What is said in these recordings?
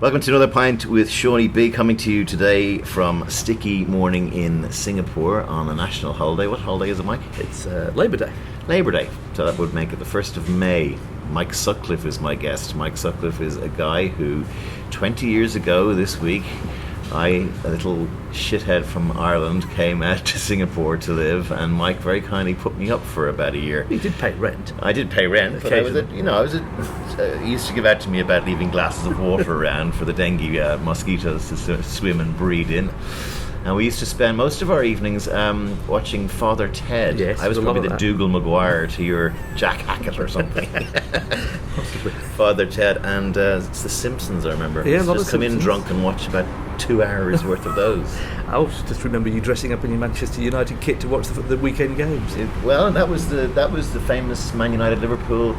Welcome to another pint with Seaniebee, coming to you today from sticky morning in Singapore on a national holiday. What holiday is it, Mike? It's Labour Day. Labour Day. So that would make it the 1st of May. Mike Sutcliffe is my guest. Mike Sutcliffe is a guy who 20 years ago this week, a little shithead from Ireland, came out to Singapore to live, and Mike very kindly put me up for about a year. You did pay rent. I did pay rent, but he used to give out to me about leaving glasses of water around for the dengue mosquitoes to swim and breed in. And we used to spend most of our evenings watching Father Ted. Yes, I was probably the Dougal Maguire to your Jack Hackett or something. Father Ted and it's The Simpsons, I remember. Yeah, just come in drunk and watch about 2 hours worth of those. I just remember you dressing up in your Manchester United kit to watch the weekend games. That was the famous Man United Liverpool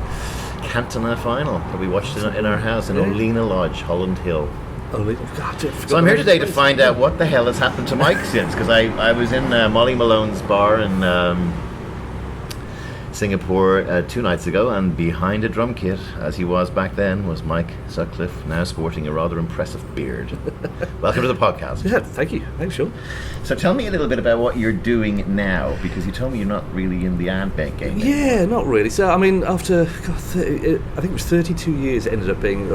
Cantona final that we watched in our house in Olena Lodge, Holland Hill. So I'm here today to find out what the hell has happened to Mike since, because I was in Molly Malone's bar in Singapore 2 nights ago, and behind a drum kit, as he was back then, was Mike Sutcliffe, now sporting a rather impressive beard. Welcome to the podcast. Yeah, thank you. Thanks, Sean. So tell me a little bit about what you're doing now, because you told me you're not really in the ant-bank game anymore. Yeah, not really. So, I mean, after, I think it was 32 years it ended up being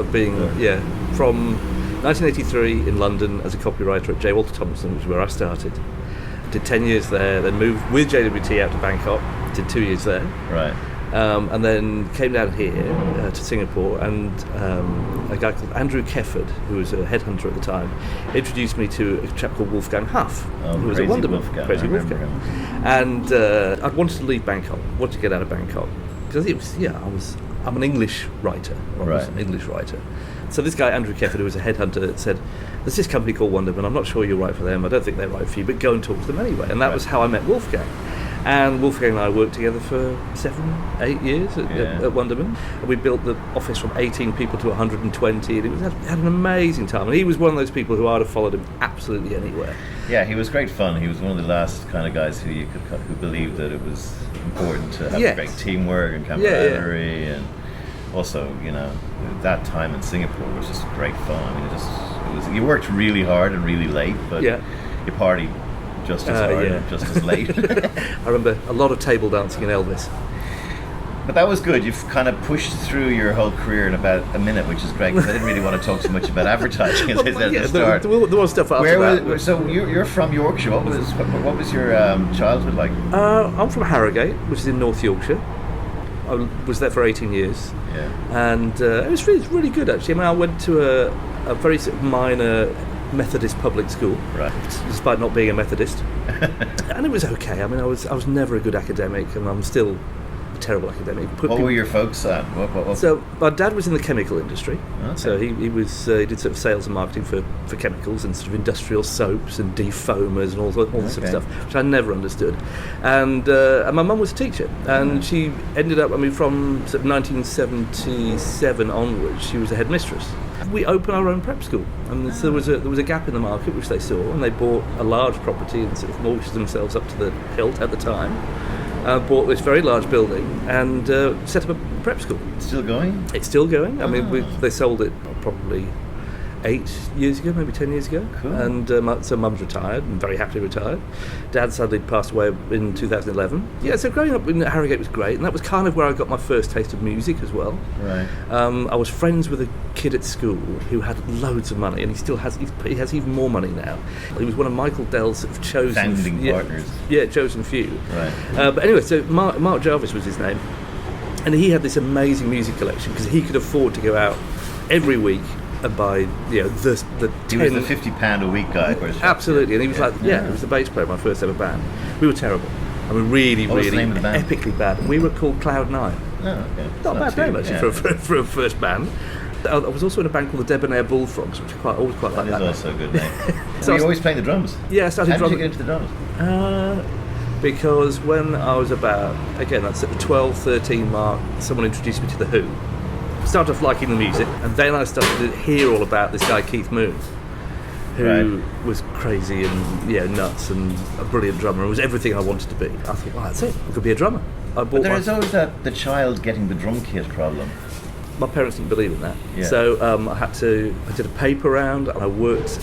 from 1983 in London as a copywriter at J. Walter Thompson, which is where I started. Did 10 years there, then moved with JWT out to Bangkok, did 2 years there. Right. And then came down here to Singapore, and a guy called Andrew Kefford, who was a headhunter at the time, introduced me to a chap called Wolfgang Huff, who was a Wonderman. Crazy Wolfgang. And I wanted to leave Bangkok, wanted to get out of Bangkok, because I'm an English writer, an English writer. So this guy, Andrew Kefford, who was a headhunter, said, there's this company called Wonderman, I'm not sure you're right for them, I don't think they're right for you, but go and talk to them anyway. And that was how I met Wolfgang. And Wolfgang and I worked together for 7-8 years at Wonderman. And we built the office from 18 people to 120, and had an amazing time. And he was one of those people who I'd have followed him absolutely anywhere. Yeah, he was great fun. He was one of the last kind of guys who believed that it was important to have great teamwork and camaraderie, and also, that time in Singapore was just great fun. I mean, it was you worked really hard and really late, but you partied just as hard and just as late. I remember a lot of table dancing in Elvis. But that was good. You've kind of pushed through your whole career in about a minute, which is great, because I didn't really want to talk so much about advertising at the start. There was stuff after that. So you're from Yorkshire. What was your childhood like? I'm from Harrogate, which is in North Yorkshire. I was there for 18 years, and it was really good, actually. I mean, I went to a very sort of minor Methodist public school, right, despite not being a Methodist, and it was okay. I mean, I was never a good academic, and I'm still a terrible academic. What were your folks at? What? So my dad was in the chemical industry, so he did sort of sales and marketing for chemicals and sort of industrial soaps and defoamers and all this sort of stuff, which I never understood. And my mum was a teacher, and she ended up, from sort of 1977 onwards, she was a headmistress. We opened our own prep school, and so there was a gap in the market which they saw, and they bought a large property and sort of mortgaged themselves up to the hilt at the time. Bought this very large building and set up a prep school. Still going? It's still going. I mean, they sold it probably 8 years ago, maybe 10 years ago. Cool. And so Mum's retired, and very happily retired. Dad sadly passed away in 2011. Yeah, so growing up in Harrogate was great, and that was kind of where I got my first taste of music as well. Right. I was friends with a kid at school who had loads of money, and he still has. He has even more money now. He was one of Michael Dell's sort of chosen partners. Yeah, chosen few. Right. But anyway, so Mark Jarvis was his name, and he had this amazing music collection because he could afford to go out every week and buy the He was the £50 a week guy. Absolutely, and he was he was the bass player of my first ever band. We were terrible. I mean, really epically bad. We were called Cloud 9. Oh, okay. Not a bad name actually for a first band. I was also in a band called the Debonair Bullfrogs, which I always quite like. That is also a good name. So were you always playing the drums? Yeah, I started How drumming. did you get into the drums? Because when I was about, again, that's at the 12, 13 mark, someone introduced me to The Who. I started off liking the music, and then I started to hear all about this guy Keith Moon, who was crazy and nuts and a brilliant drummer, and was everything I wanted to be. I thought, well, that's it, I could be a drummer. But there is always the child getting the drum kit problem. my parents didn't believe in that. Yeah. So I did a paper round, and I worked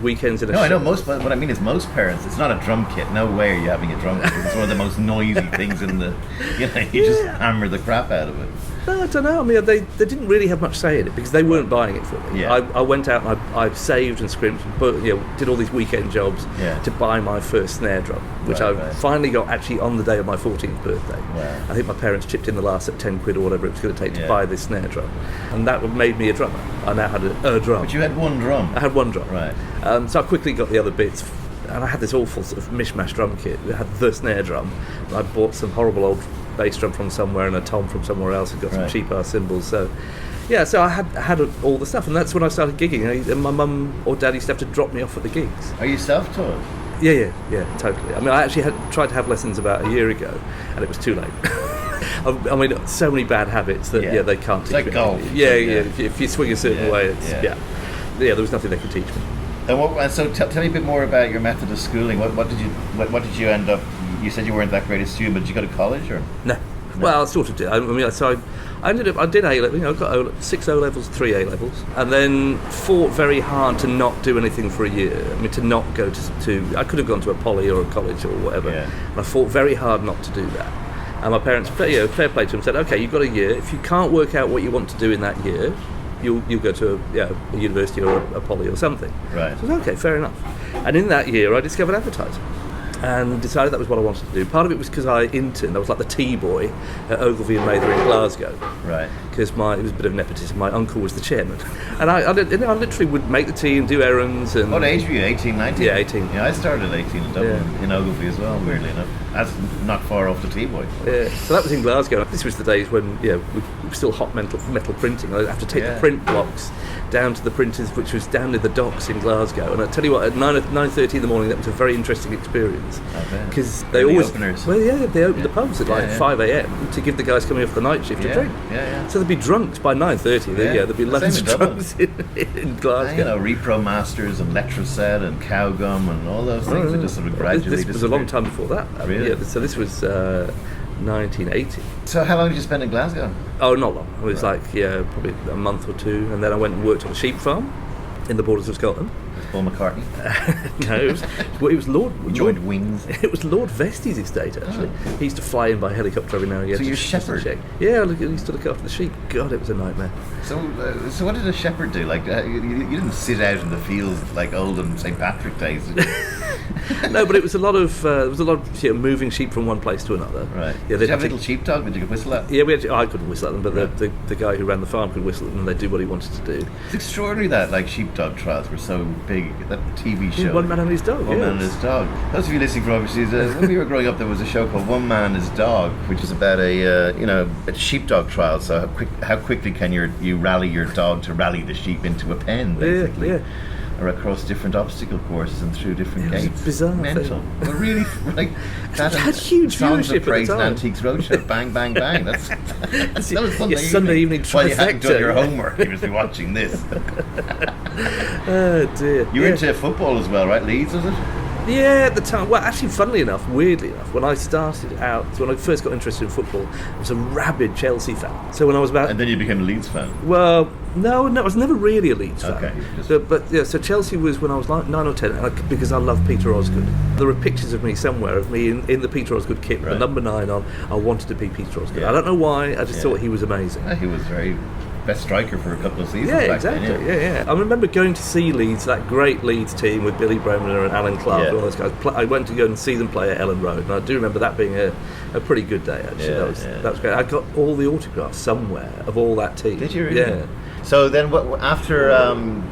weekends in a No, I know what I mean is most parents, it's not a drum kit. No way are you having a drum kit. It's one of the most noisy things in the, you just hammer the crap out of it. No, I don't know. I mean, they didn't really have much say in it because they weren't buying it for me. Yeah. I went out and I saved and scrimped, but did all these weekend jobs to buy my first snare drum, which I finally got actually on the day of my 14th birthday. Wow. I think my parents chipped in the last at 10 quid or whatever it was going to take to buy this snare drum, and that made me a drummer. I now had a drum. But you had one drum. I had one drum. Right. So I quickly got the other bits. And I had this awful sort of mishmash drum kit. It had the snare drum. And I bought some horrible old bass drum from somewhere and a tom from somewhere else and got some cheap ass cymbals. So I had all the stuff, and that's when I started gigging. And my mum or dad used to have to drop me off at the gigs. Are you self-taught? Yeah, totally. I mean, I actually had tried to have lessons about a year ago, and it was too late. I mean, so many bad habits that they can't teach me. It's like golf. Yeah. If you swing a certain way, it's there was nothing they could teach me. And so tell me a bit more about your method of schooling. What did you end up? You said you weren't that great a student, but did you go to college or? No. Well, I sort of did. I mean, so I ended up. I did A level. I got 6 O levels, 3 A levels, and then fought very hard to not do anything for a year. I mean, to not go to. I could have gone to a poly or a college or whatever. Yeah. And I fought very hard not to do that. And my parents, fair play to them, said, "Okay, you've got a year. If you can't work out what you want to do in that year, you'll go to a university or a poly or something." Right. So I said, okay, fair enough. And in that year, I discovered advertising and decided that was what I wanted to do. Part of it was because I interned. I was like the tea boy at Ogilvy and Mather in Glasgow. Right. Because it was a bit of nepotism. My uncle was the chairman. And I literally would make the tea and do errands. And what age were you, 18, 19? Yeah, 18. Yeah, I started at 18 in Dublin, in Ogilvy as well, weirdly enough. That's not far off the tea boy. Yeah, so that was in Glasgow. This was the days when we were still hot metal printing. I'd have to take the print blocks down to the printers, which was down near the docks in Glasgow. And I tell you what, at 9:30 in the morning, that was a very interesting experience. Because they always openers. They opened the pubs at 5 a.m. to give the guys coming off the night shift a drink. So there'd be drunks by 9:30. There'd be loads of drunks in Glasgow. Repro Masters and Letraset and Cowgum and all those things that just sort of gradually. This was a long time before that. Really? So this was 1980. So how long did you spend in Glasgow? Oh, not long. It was probably a month or two, and then I went and worked on a sheep farm in the borders of Scotland. Paul McCartney? No, it was Lord... You joined Wings? It was Lord Vestey's estate, actually. Oh. He used to fly in by helicopter every now and again. So you're a shepherd? Yeah, I used to look after the sheep. God, it was a nightmare. So what did a shepherd do? Like, you didn't sit out in the fields like olden St. Patrick days, did you? No, but it was a lot of moving sheep from one place to another. Right. Yeah, did you have a little sheepdog that you could whistle at? Yeah, I couldn't whistle at them, but the guy who ran the farm could whistle at them, and they'd do what he wanted to do. It's extraordinary that sheepdog trials were so big. That TV show. One Man and His Dog. One Man and His Dog. Those of you listening from overseas, when we were growing up, there was a show called One Man and His Dog, which is about a sheepdog trial. So how quickly can you rally your dog to rally the sheep into a pen, basically. Yeah. Or across different obstacle courses and through different gates. It's bizarre. Mental. But really, like that had huge Songs viewership of Praise at the time. and Antiques Roadshow. Bang, bang, bang. That was Sunday evening trifecta. While you hadn't done your homework, you must be watching this. Oh dear. You were into football as well, right? Leeds, was it? Yeah, at the time. Well, actually, funnily enough, weirdly enough, when I started out, when I first got interested in football, I was a rabid Chelsea fan. So when I was about... And then you became a Leeds fan? Well, no, I was never really a Leeds fan. Okay. So Chelsea was when I was like 9 or 10, because I love Peter Osgood. There are pictures of me somewhere, of me in the Peter Osgood kit, the number 9 on. I wanted to be Peter Osgood. I don't know why, I just thought he was amazing. He was very... best striker for a couple of seasons. Yeah, exactly. Then, I remember going to see Leeds, that great Leeds team with Billy Bremner and Alan Clark and all those guys. I went to go and see them play at Ellen Road, and I do remember that being a pretty good day. Actually, that was great. I got all the autographs somewhere of all that team. Did you really? Yeah. So then, after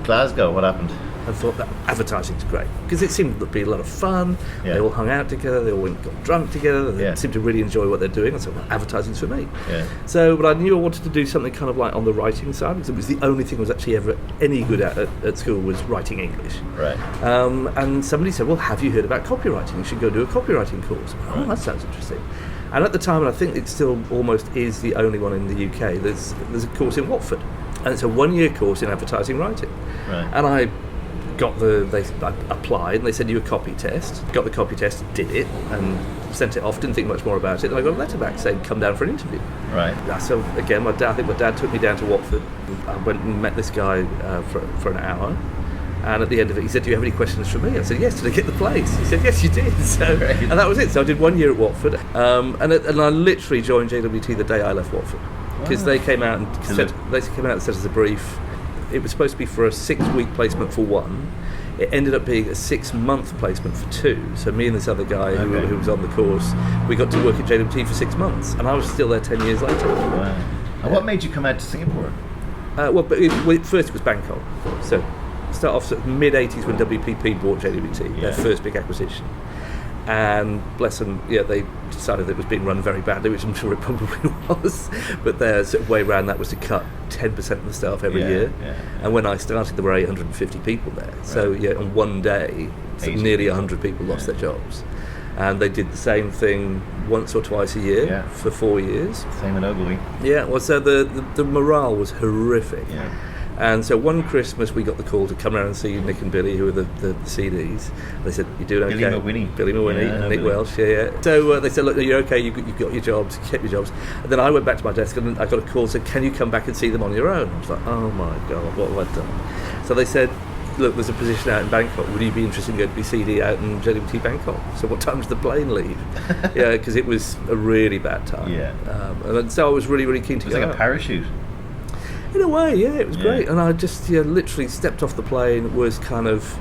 Glasgow, what happened? I thought that advertising's great because it seemed to be a lot of fun. Yeah. They all hung out together. They all went and got drunk together. They seemed to really enjoy what they're doing. I thought, well, advertising's for me. Yeah. So, but I knew I wanted to do something kind of like on the writing side because it was the only thing I was actually ever any good at school was writing English. Right. And somebody said, well, have you heard about copywriting? You should go do a copywriting course. Oh, that sounds interesting. And at the time, and I think it still almost is the only one in the UK, there's a course in Watford. And it's a 1-year course in advertising writing. Right. And I I applied, and they said, you a copy test. Got the copy test, did it, and sent it off. Didn't think much more about it. And I got a letter back saying, come down for an interview. Right. So again, I think my dad took me down to Watford. I went and met this guy for an hour. And at the end of it, he said, do you have any questions for me? I said, yes, did I get the place? He said, yes, you did. So, right. And that was it. So I did 1 year at Watford. And I literally joined JWT the day I left Watford. Because they came out and sent us a brief. It was supposed to be for a 6-week placement for one. It ended up being a 6-month placement for two. So me and this other guy who was on the course, we got to work at JWT for 6 months. And I was still there 10 years later. Wow. And what made you come out to Singapore? First it was Bangkok. So start off sort of mid-80s when WPP bought JWT, their first big acquisition. And bless them, they decided that it was being run very badly, which I'm sure it probably was. But their sort of way around that was to cut 10% of the staff every year. Yeah. And when I started, there were 850 people there. Right. So on one day, nearly 100 people lost their jobs. And they did the same thing once or twice a year for 4 years. Same in Ogilvy. Yeah, well, so the morale was horrific. Yeah. And so one Christmas we got the call to come around and see Nick and Billy, who were the CDs. They said, "You doing okay?" Billy Mawhinney and Nick Welsh, So they said, "Look, you're okay. You've got your jobs. You kept your jobs." And then I went back to my desk and I got a call and said, "Can you come back and see them on your own?" I was like, "Oh my God, what have I done?" So they said, "Look, there's a position out in Bangkok. Would you be interested in going to be CD out in JWT Bangkok?" So what time does the plane leave? Because it was a really bad time. Yeah. And so I was really, really keen to go. It was like a parachute. In a way, it was great. And I just literally stepped off the plane, was kind of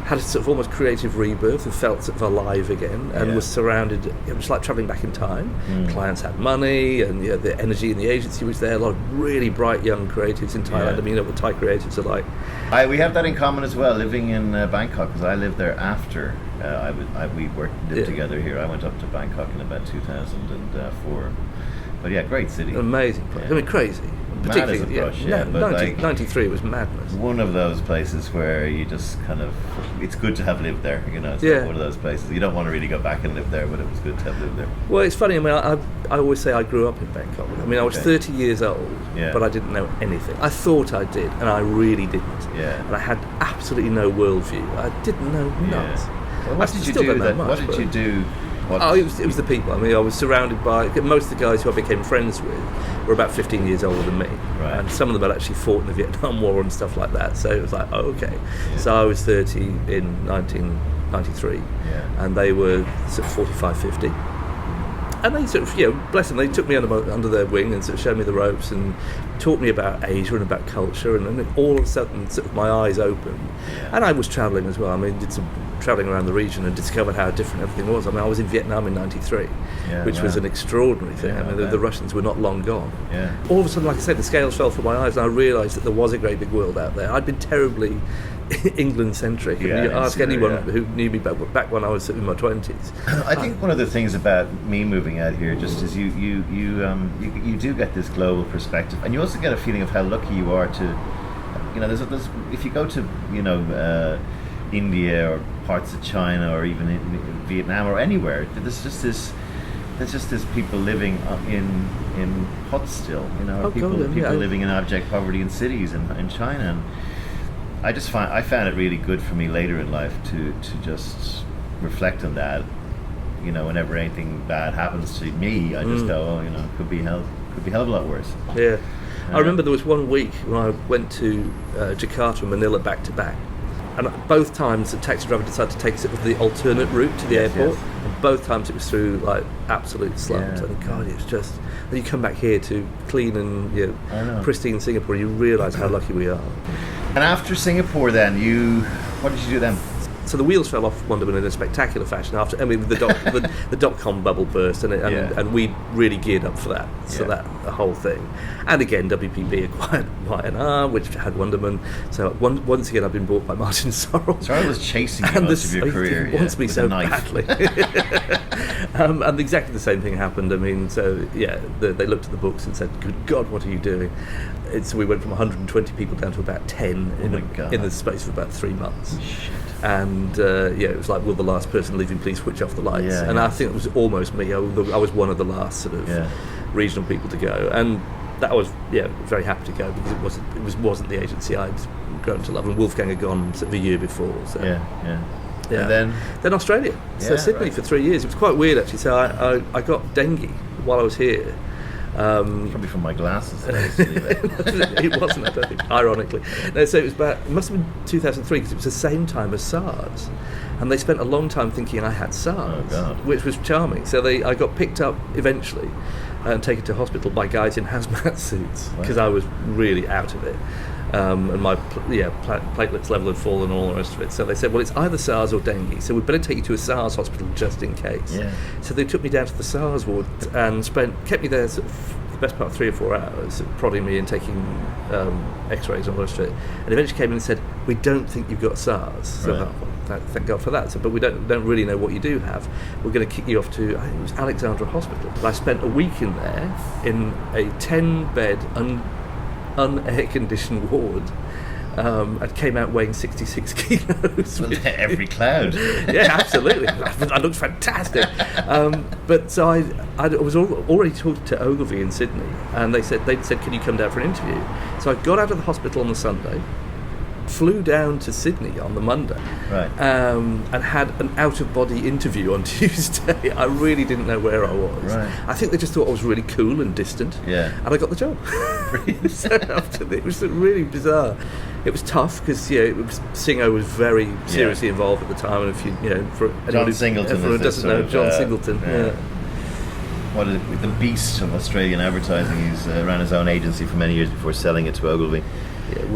had a sort of almost creative rebirth and felt sort of alive again, and was surrounded. It was like travelling back in time. Clients had money, and the energy in the agency was there. A lot of really bright young creatives in Thailand. I mean, what Thai creatives are like. We have that in common as well, living in Bangkok, because I lived there after we lived together here. I went up to Bangkok in about 2004. But great city. Amazing place. I mean, crazy. Mad as a brush, but 93 was madness. One of those places where you just kind of, it's good to have lived there, It's like one of those places. You don't want to really go back and live there, but it was good to have lived there. Well, it's funny, I mean, I always say I grew up in Bangkok. I mean, I was 30 years old, but I didn't know anything. I thought I did, and I really didn't. Yeah. And I had absolutely no worldview. I didn't know nuts. Well, what did you do then? What did you do? It was the people. I mean, I was surrounded by most of the guys who I became friends with were about 15 years older than me, and some of them had actually fought in the Vietnam War and stuff like that. So it was like, okay. Yeah. So I was 30 in 1993, and they were sort of 45, 50. And they sort of, bless them, they took me under their wing and sort of showed me the ropes and taught me about Asia and about culture, and then all of a sudden sort of my eyes opened. And I was travelling as well. I mean, did some travelling around the region and discovered how different everything was. I mean, I was in Vietnam in 93, which was an extraordinary thing. I mean, the Russians were not long gone. Yeah. All of a sudden, like I said, the scales fell from my eyes and I realised that there was a great big world out there. I'd been terribly England-centric. And you ask anyone who knew me back when I was in my 20s. I think one of the things about me moving out here just is you do get this global perspective, and you also get a feeling of how lucky you are to, there's if you go to, India or parts of China or even in Vietnam or anywhere, there's just this people living in huts still, people living in abject poverty in cities in China. And I found it really good for me later in life to just reflect on that. Whenever anything bad happens to me, I just go, it could be a hell of a lot worse. Yeah. I remember there was one week when I went to Jakarta and Manila back to back. And both times the taxi driver decided to take us the alternate route to the airport. Yes. And both times it was through like absolute slums. And God, it's just, when you come back here to clean and pristine Singapore, you realise how lucky we are. And after Singapore then, what did you do then? So the wheels fell off Wonderman in a spectacular fashion after, the dot-com bubble burst, and we really geared up for that. So the whole thing. And again, WPP acquired Y&R, which had Wonderman. So once again, I've been bought by Martin Sorrell. Sorrell was chasing you most of your career. He wants me so badly. And exactly the same thing happened. I mean, so they looked at the books and said, "Good God, what are you doing?" So we went from 120 people down to about 10 in the space of about 3 months. Shit. And it was like, will the last person leaving please switch off the lights? I think it was almost me. I was one of the last sort of regional people to go, and that I was very happy to go because it wasn't the agency I'd grown to love, and Wolfgang had gone sort of a year before. So. Yeah. And then Australia. So Sydney for 3 years. It was quite weird actually. So I got dengue while I was here. Probably from my glasses. It wasn't, I don't think, ironically. No, so it must have been 2003 because it was the same time as SARS. And they spent a long time thinking I had SARS, which was charming. So I got picked up eventually and taken to hospital by guys in hazmat suits because I was really out of it. And my platelets level had fallen and all the rest of it. So they said, well, it's either SARS or dengue, so we'd better take you to a SARS hospital just in case. Yeah. So they took me down to the SARS ward and kept me there sort of the best part of 3 or 4 hours, prodding me and taking x-rays and all the rest of it. And eventually came in and said, we don't think you've got SARS. So thank God for that. So, but we don't really know what you do have. We're going to kick you off to, I think it was Alexandra Hospital. I spent a week in there in a 10-bed unair-conditioned ward. I came out weighing 66 kilos. Every cloud. Yeah, absolutely. I looked fantastic. But so I was already talking to Ogilvy in Sydney, and they said, can you come down for an interview? So I got out of the hospital on the Sunday, flew down to Sydney on the Monday, and had an out-of-body interview on Tuesday. I really didn't know where I was. I think they just thought I was really cool and distant, and I got the job. So it was really bizarre. It was tough because Singo was very seriously involved at the time, and if for John Singleton, everyone who doesn't know John Singleton. What is it, the beast of Australian advertising? He's ran his own agency for many years before selling it to Ogilvy.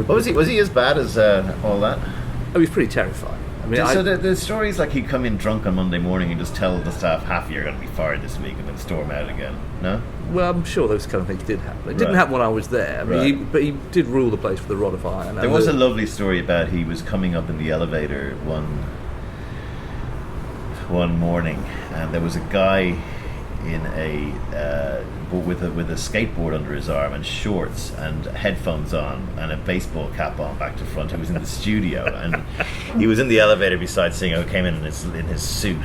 Was he as bad as all that? Oh, he was pretty terrifying. I mean, so the stories like he'd come in drunk on Monday morning and just tell the staff, half of you are going to be fired this week, and then storm out again. No? Well, I'm sure those kind of things did happen. It didn't happen when I was there, but he did rule the place with a rod of iron. There was a lovely story about he was coming up in the elevator one morning, and there was a guy in with a skateboard under his arm and shorts and headphones on and a baseball cap on back to front. He was in the studio and he was in the elevator beside Singo, came in his suit,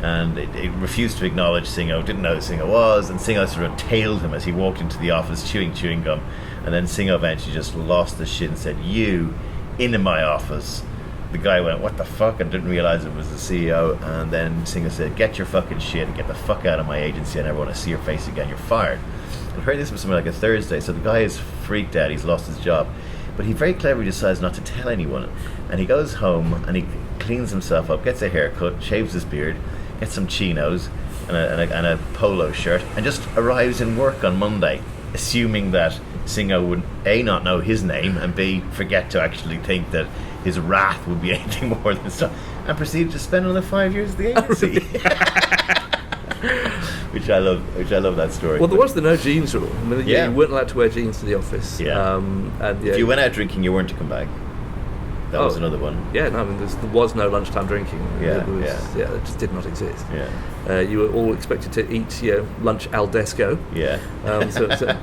and it refused to acknowledge Singo, didn't know who Singo was, and Singo sort of tailed him as he walked into the office chewing gum, and then Singo eventually just lost the shit and said, "You into my office." The guy went, "What the fuck?" and didn't realise it was the CEO. And then Singo said, "Get your fucking shit and get the fuck out of my agency. I never want to see your face again. You're fired." I heard this was something like a Thursday, so the guy is freaked out. He's lost his job, but he very cleverly decides not to tell anyone. And he goes home and he cleans himself up, gets a haircut, shaves his beard, gets some chinos and a polo shirt, and just arrives in work on Monday, assuming that Singo would A, not know his name, and B, forget to actually think that his wrath would be anything more than stuff, and proceeded to spend another 5 years at the agency. Which I love that story. Well, there was the no jeans rule. I mean, you weren't allowed to wear jeans to the office. If you went out drinking, you weren't to come back. That was another one. Yeah, no, I mean, there was no lunchtime drinking. It just did not exist. You were all expected to eat lunch al desco.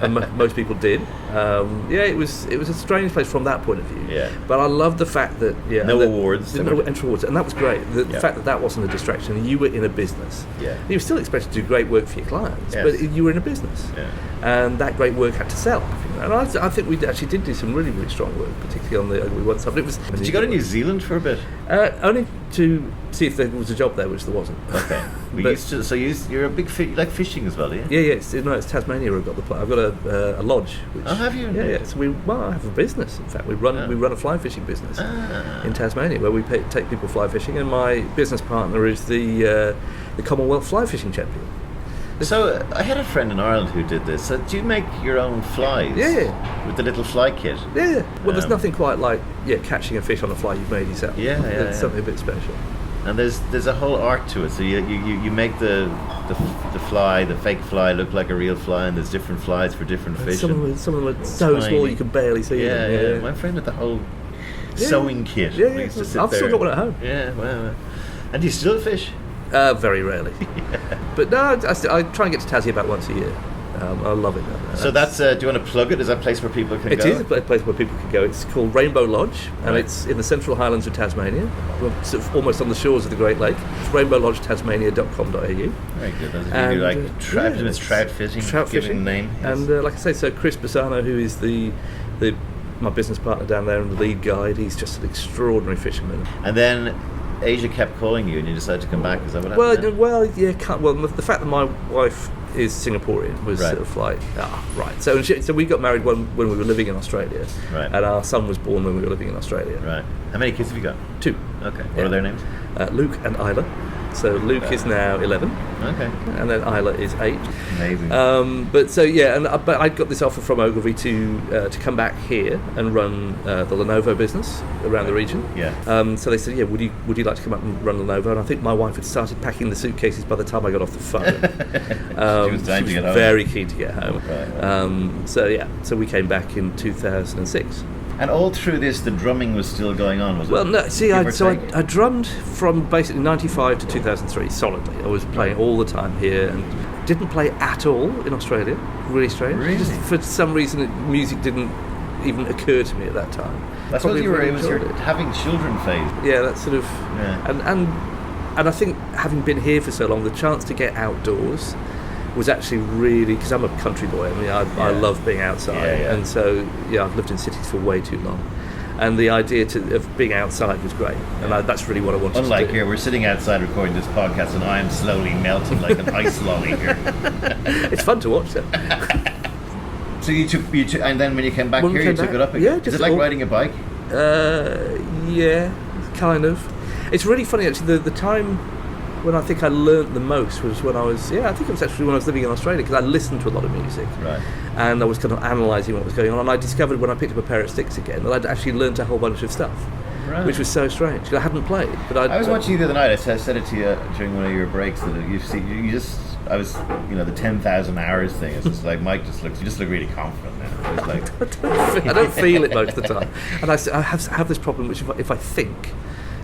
And most people did. It was a strange place from that point of view. But I love the fact that no awards, and that was great. The fact that wasn't a distraction. You were in a business. You were still expected to do great work for your clients, but you were in a business, and that great work had to sell. And I think we actually did do some really, really strong work, particularly on the Ugly One stuff. Did you go to New Zealand for a bit? Only to see if there was a job there, which there wasn't. Okay. You're a big you like fishing as well, do you? Yeah. It's Tasmania who got the play. I've got a lodge. Which, have you? Yeah. So I have a business. In fact, we run a fly fishing business in Tasmania where we take people fly fishing, and my business partner is the Commonwealth fly fishing champion. So I had a friend in Ireland who did this. So do you make your own flies? Yeah. With the little fly kit? Yeah. Well, there's nothing quite like catching a fish on a fly you've made yourself. It's something a bit special. And there's a whole art to it. So you make the fly, the fake fly, look like a real fly, and there's different flies for different fish. Some of them are so small you can barely see them. Yeah. My friend had the whole sewing kit. I've still got one at home. Yeah, well. And do you still fish? Very rarely. But no, I try and get to Tassie about once a year. I love it. So that's, do you want to plug it? Is that a place where people can go? It is a place where people can go. It's called Rainbow Lodge, and it's in the Central Highlands of Tasmania, sort of almost on the shores of the Great Lake. It's rainbowlodgetasmania.com.au. Very good. Those of you like trout fishing, trout fishing name. Yes. And like I say, so Chris Bassano, who is the my business partner down there and the lead guide. He's just an extraordinary fisherman. And then Asia kept calling you, and you decided to come back. Is that what happened? Well, yeah. The fact that my wife is Singaporean was sort of like, right. So we got married when we were living in Australia, right? And our son was born when we were living in Australia. Right. How many kids have you got? 2. Okay. What are their names? Luke and Isla. So Luke is now 11. Okay. And then Isla is 8. Amazing. But I got this offer from Ogilvy to come back here and run the Lenovo business around the region. Yeah. So they said, would you like to come up and run Lenovo? And I think my wife had started packing the suitcases by the time I got off the phone. She was dying to get home. Very keen to get home. Right. So we came back in 2006. And all through this, the drumming was still going on, was it? Well, no. See, I drummed from basically 95 to 2003 solidly. I was playing all the time here and didn't play at all in Australia. Really strange. Really? Just for some reason, music didn't even occur to me at that time. I suppose it was your having children phase. Yeah, that's sort of. Yeah. And I think having been here for so long, the chance to get outdoors was actually really, because I'm a country boy. I mean, I love being outside, and so I've lived in cities for way too long, and the idea of being outside was great, and that's really what I wanted to do. Unlike here, we're sitting outside recording this podcast, and I am slowly melting like an ice lolly here. It's fun to watch them. So you took, and then when you came back here, you took it up again. Yeah, is it like riding a bike? Yeah, kind of. It's really funny actually. The time when I think I learnt the most was when I was actually when I was living in Australia, because I listened to a lot of music, right? And I was kind of analysing what was going on, and I discovered when I picked up a pair of sticks again that I'd actually learnt a whole bunch of stuff, right? Which was so strange because I hadn't played. But I was watching you the other night. I said it to you during one of your breaks that I was the 10,000 hours thing. It's just like Mike you just look really confident now. It was like I don't feel it most of the time, and I have this problem which if I think.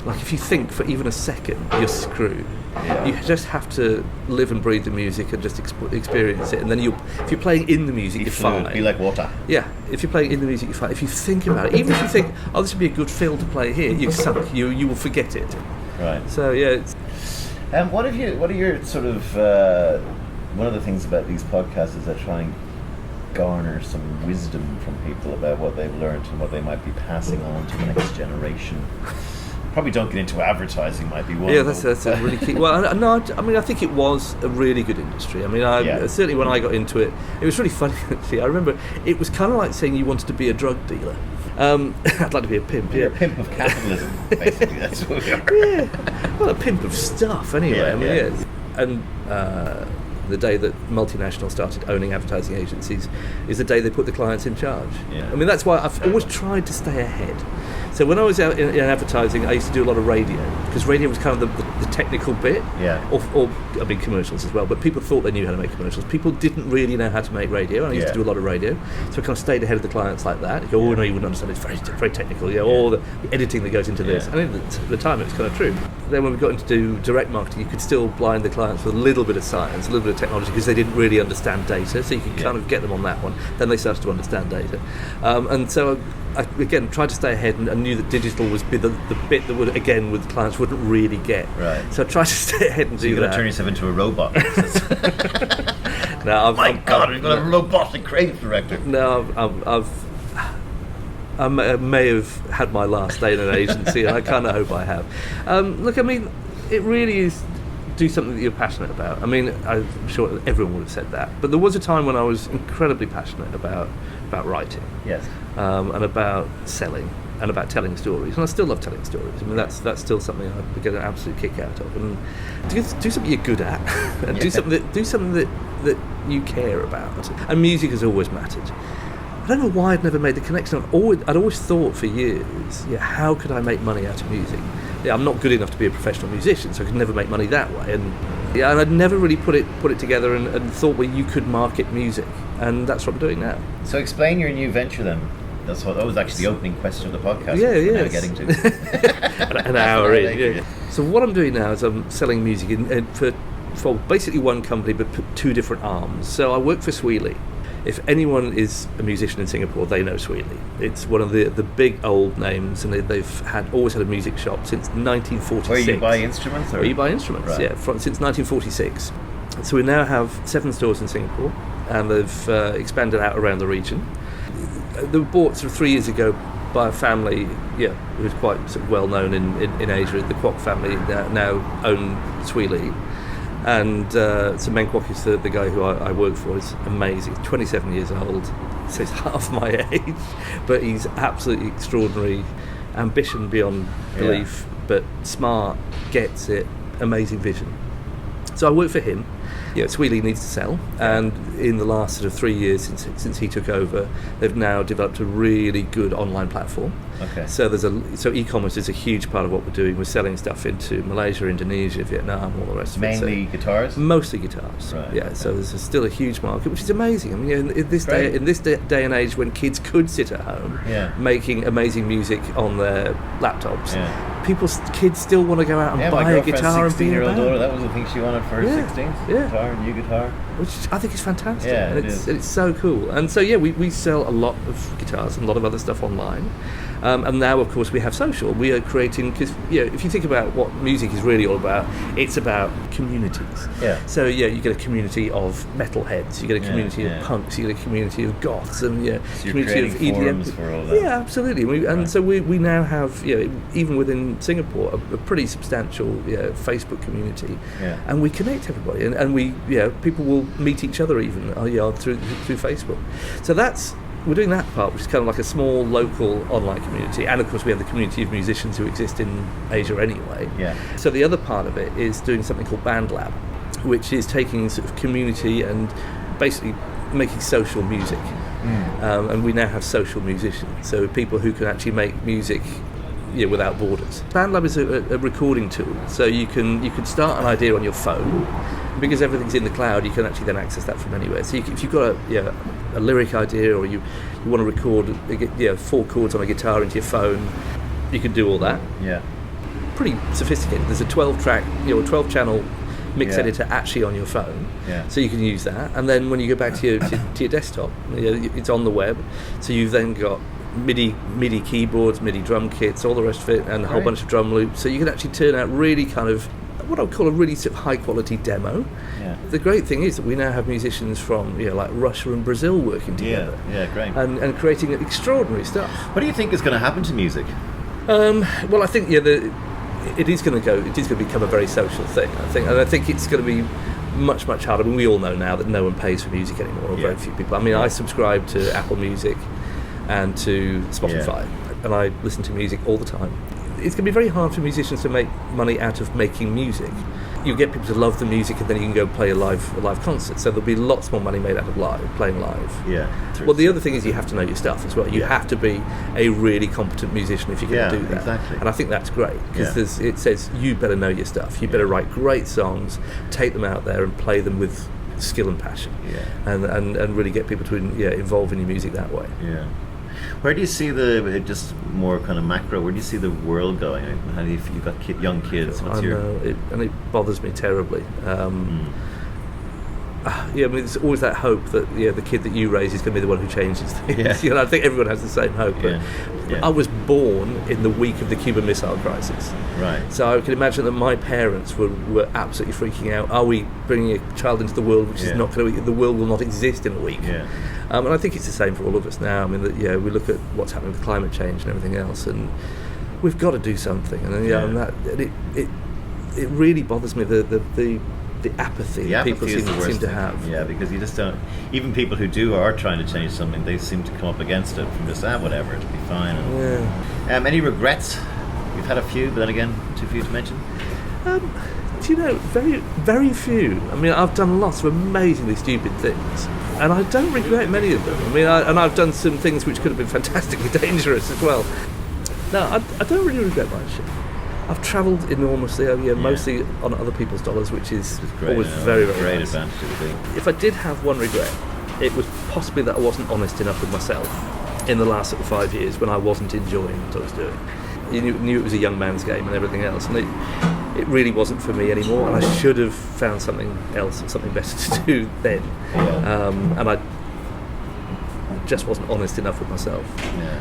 Like if you think for even a second, you're screwed. Yeah. You just have to live and breathe the music and just experience it. And then if you're playing in the music, you're fine. Be like water. Yeah, if you're playing in the music, you're fine. If you think about it, even if you think, this would be a good fill to play here, you're sunk. You will forget it. Right. So yeah. What are your sort of one of the things about these podcasts is that try and garner some wisdom from people about what they've learned and what they might be passing on to the next generation. Probably don't get into advertising might be one. Yeah, that's a really key. Well, no, I mean, I think it was a really good industry. I mean, certainly when I got into it, it was really funny. Actually, I remember it was kind of like saying you wanted to be a drug dealer. I'd like to be a pimp. You're a pimp of capitalism, basically. That's what we are. Yeah, well, a pimp of stuff, anyway. Yeah, I mean, yeah. And the day that multinationals started owning advertising agencies is the day they put the clients in charge. Yeah. I mean, that's why I've always tried to stay ahead. So when I was out in advertising, I used to do a lot of radio, because radio was kind of the technical bit. Yeah. Or I mean, commercials as well. But people thought they knew how to make commercials. People didn't really know how to make radio, and I used to do a lot of radio. So I kind of stayed ahead of the clients like that. You go, no, you wouldn't understand. It's very, very technical. All the editing that goes into this. And at the time, it was kind of true. Then when we got into do direct marketing, you could still blind the clients with a little bit of science, a little bit of technology, because they didn't really understand data. So you could kind of get them on that one. Then they started to understand data, and so I again tried to stay ahead and knew that digital was the bit that would with clients wouldn't really get. Right. So I tried to stay ahead and do that. You're going to turn yourself into a robot. No, we've got a robotic creative director. No, I may have had my last day in an agency, and I kind of hope I have. Look, I mean, it really is do something that you're passionate about. I mean, I'm sure everyone would have said that, but there was a time when I was incredibly passionate about writing. Yes. And about selling and about telling stories, and I still love telling stories. I mean, that's still something I get an absolute kick out of. And do something you're good at, and do something that you care about. And music has always mattered. I don't know why I'd never made the connection. I'd always thought for years, how could I make money out of music? I'm not good enough to be a professional musician, so I could never make money that way. And I'd never really put it together and thought, you could market music, and that's what I'm doing now. So explain your new venture then. That was actually the opening question of the podcast. Yeah. Now getting to an hour in. Yeah. So what I'm doing now is I'm selling music for basically one company, but two different arms. So I work for Swee Lee. If anyone is a musician in Singapore, they know Swee Lee. It's one of the big old names, and they've always had a music shop since 1946. Where you buy instruments? Where you buy instruments, right. Since 1946. So we now have 7 stores in Singapore, and they've expanded out around the region. They were bought sort of 3 years ago by a family, who was quite sort of well known in Asia. The Kwok family now own Swee Lee. And so Meng Kwok is the guy who I work for. Is amazing. 27 years old, so he's half my age, but he's absolutely extraordinary. Ambition beyond belief, but smart, gets it, amazing vision. So I work for him. Swee Lee needs to sell, and in the last sort of 3 years since he took over, they've now developed a really good online platform. Okay. So e-commerce is a huge part of what we're doing. We're selling stuff into Malaysia, Indonesia, Vietnam, all the rest of it. Mainly guitars? Mostly guitars. Right. Yeah. Okay. So there's still a huge market, which is amazing. I mean, in this day and age when kids could sit at home making amazing music on their laptops. Yeah. Kids still want to go out and buy a guitar and be in a band. Daughter, that was the thing she wanted for her 16th. Guitar, new guitar. Which I think is fantastic. Yeah, and it's so cool. And so we sell a lot of guitars and a lot of other stuff online. And now, of course, we have social. We are creating, because if you think about what music is really all about, it's about communities. Yeah. So you get a community of metalheads, you get a community of punks, you get a community of goths, and so community of EDM. For all that. Yeah, absolutely. So we now have even within Singapore a pretty substantial Facebook community, and we connect everybody, and we people will meet each other even through Facebook. So we're doing that part, which is kind of like a small local online community, and of course we have the community of musicians who exist in Asia anyway. Yeah. So the other part of it is doing something called Band Lab, which is taking sort of community and basically making social music. And we now have social musicians, so people who can actually make music without borders. BandLab is a recording tool, so you can start an idea on your phone. Because everything's in the cloud, you can actually then access that from anywhere. So if you've got a lyric idea, or you want to record 4 chords on a guitar into your phone, you can do all that. Yeah. Pretty sophisticated. There's a 12-track, 12-channel mix editor actually on your phone. Yeah. So you can use that. And then when you go back to your desktop, it's on the web. So you've then got MIDI keyboards, MIDI drum kits, all the rest of it, and a whole bunch of drum loops. So you can actually turn out really kind of what I would call a really sort of high quality demo. Yeah. The great thing is that we now have musicians from like Russia and Brazil working together. Yeah, great. And creating extraordinary stuff. What do you think is going to happen to music? Well, I think it is going to become a very social thing. I think it's going to be much harder. I mean, we all know now that no one pays for music anymore, or very few people. I mean, I subscribe to Apple Music and to Spotify, and I listen to music all the time. It's going to be very hard for musicians to make money out of making music. You get people to love the music, and then you can go play a live concert. So there'll be lots more money made out of playing live. Yeah. Well, the other thing is you have to know your stuff as well. You have to be a really competent musician if you're going to do that. Exactly. And I think that's great, because it says you better know your stuff. You better write great songs, take them out there, and play them with skill and passion. Yeah. And really get people to involve in your music that way. Yeah. Where do you see just more kind of macro, where do you see the world going? How do you've got young kids? I know, it bothers me terribly. I mean, there's always that hope that the kid that you raise is going to be the one who changes things. I think everyone has the same hope. But I was born in the week of the Cuban Missile Crisis. Right. So I can imagine that my parents were absolutely freaking out. Are we bringing a child into the world which is not going to? The world will not exist in a week. Yeah. And I think it's the same for all of us now. I mean, we look at what's happening with climate change and everything else, and we've got to do something. And and that it really bothers me the apathy that people seem to have. Yeah, because you just don't. Even people who are trying to change something, they seem to come up against it from just whatever, it'll be fine. And, any regrets? We've had a few, but then again, too few to mention. Very, very few. I mean, I've done lots of amazingly stupid things, and I don't regret many of them. I mean, I've done some things which could have been fantastically dangerous as well. No, I don't really regret much. I've travelled enormously, mostly on other people's dollars, which is always very, very great nice. Advantage. If I did have one regret, it was possibly that I wasn't honest enough with myself in the last 5 years when I wasn't enjoying what I was doing. You knew it was a young man's game and everything else, and it really wasn't for me anymore, and I should have found something else, something better to do then. And I just wasn't honest enough with myself. Yeah.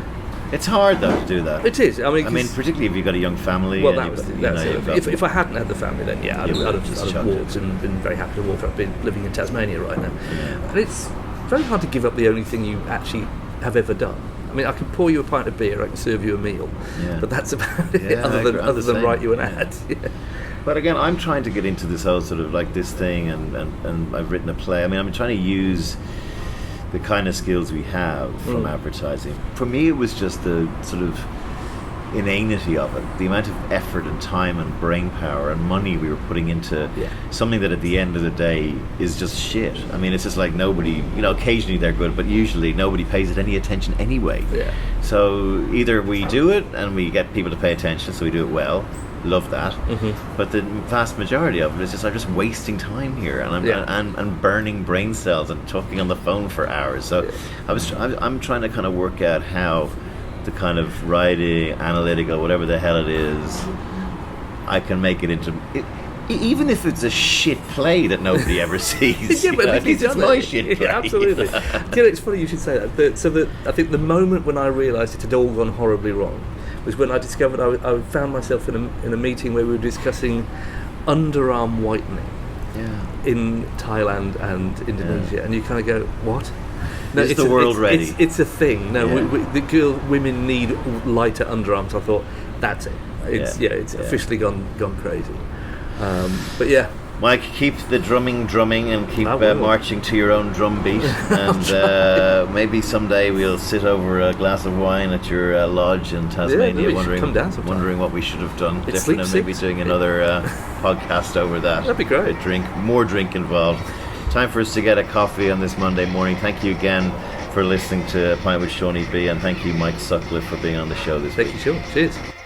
It's hard though to do that. It is. I mean, particularly if you've got a young family. Well, that's it. If I hadn't had the family, then I'd have walked and been very happy to walk. I've been living in Tasmania right now. Yeah. But it's very hard to give up the only thing you actually have ever done. I mean, I can pour you a pint of beer, I can serve you a meal, but that's about it. Other than write you an ad. But again, I'm trying to get into this whole sort of like this thing, and I've written a play. I mean, I'm trying to use the kind of skills we have from advertising. For me, it was just the sort of inanity of it, the amount of effort and time and brain power and money we were putting into something that at the end of the day is just shit. I mean, it's just like nobody, occasionally they're good, but usually nobody pays it any attention anyway. So either we do it and we get people to pay attention, so we do it well, love that, but the vast majority of it is just I'm just wasting time here, and I'm burning brain cells and talking on the phone for hours. So I'm trying to kind of work out how the kind of writing, analytical, whatever the hell it is, I can make it into even if it's a shit play that nobody ever sees. But it's my shit play. Absolutely. It's funny you should say that. I think the moment when I realised it had all gone horribly wrong was when I discovered I found myself in a meeting where we were discussing underarm whitening in Thailand and Indonesia, and you kind of go, what? No, is the world ready? It's a thing. No, women need lighter underarms. I thought that's it. It's officially gone crazy. But Mike, keep the drumming and keep marching to your own drum beat. And maybe someday we'll sit over a glass of wine at your lodge in Tasmania, wondering what we should have done different, and maybe doing another podcast over that. That'd be great. More drink involved. Time for us to get a coffee on this Monday morning. Thank you again for listening to Pint with Seaniebee, and thank you, Mike Sutcliffe, for being on the show this week. Thank you, Sean. Cheers.